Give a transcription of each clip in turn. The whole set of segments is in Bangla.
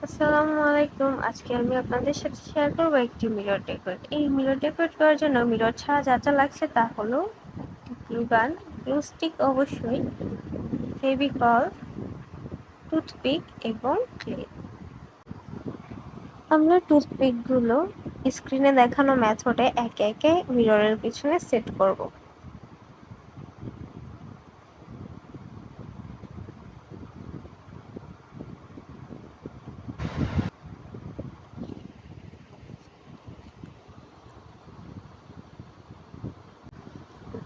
আসসালামু আলাইকুম। আজকে আমি আপনাদের সাথে শেয়ার করব একটি মিরর ডেকোরেট। এই মিরর ডেকোরেট করার জন্য মিরর ছাড়া যা যা লাগছে তা হলো গ্লু গান, গ্লু স্টিক অবশ্যই, ফেভিকল, টুথপিক এবং ক্লে। আমরা টুথপিকগুলো স্ক্রিনে দেখানো মেথডে একে একে মিররের পিছনে সেট করব।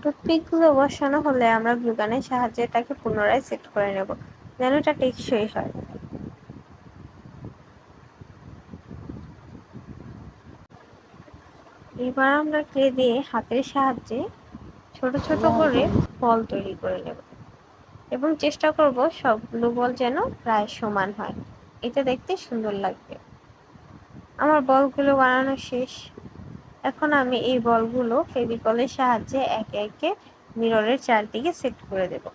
টুথপিকগুলো বসানো হলে আমরা গ্লু গানের সাহায্যে এটাকে পুনরায় সেট করে নেব যেন এটা টেকসই হয়। এবার আমরা ক্লে দিয়ে হাতের সাহায্যে ছোট ছোট করে বল তৈরি করে নেব এবং চেষ্টা করব সবগুলো বল যেন প্রায় সমান হয়, এটা দেখতে সুন্দর লাগবে। আমার বলগুলো বানানো শেষ। এখন আমি এই বলগুলো ফেভিকলের সাহায্যে একে একে মিররের চারদিকে সেট করে দেব।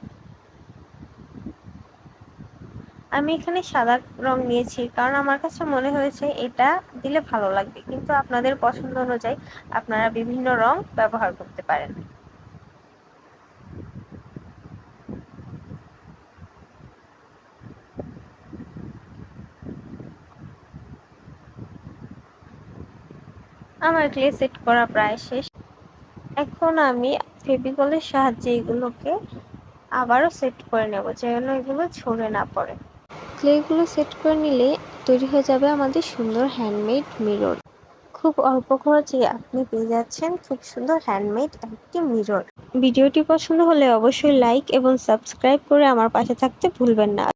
আমি এখানে সাদা রং নিয়েছি কারণ আমার কাছে মনে হয়েছে এটা দিলে ভালো লাগবে, কিন্তু আপনাদের পছন্দ অনুযায়ী আপনারা বিভিন্ন রং ব্যবহার করতে পারেন। আমার ক্লে সেট করা প্রায় শেষ। এখন আমি ফেভিকলের সাহায্যে এগুলোকে আবারও সেট করে নেব যেন এগুলো ছড়ে না পড়ে। ক্লেগুলো সেট করে নিলে তৈরি হয়ে যাবে আমাদের সুন্দর হ্যান্ডমেড মিরর। খুব অল্প খরচে আপনি পেয়ে যাচ্ছেন খুব সুন্দর হ্যান্ডমেড একটি মিরর। ভিডিওটি পছন্দ হলে অবশ্যই লাইক এবং সাবস্ক্রাইব করে আমার পাশে থাকতে ভুলবেন না।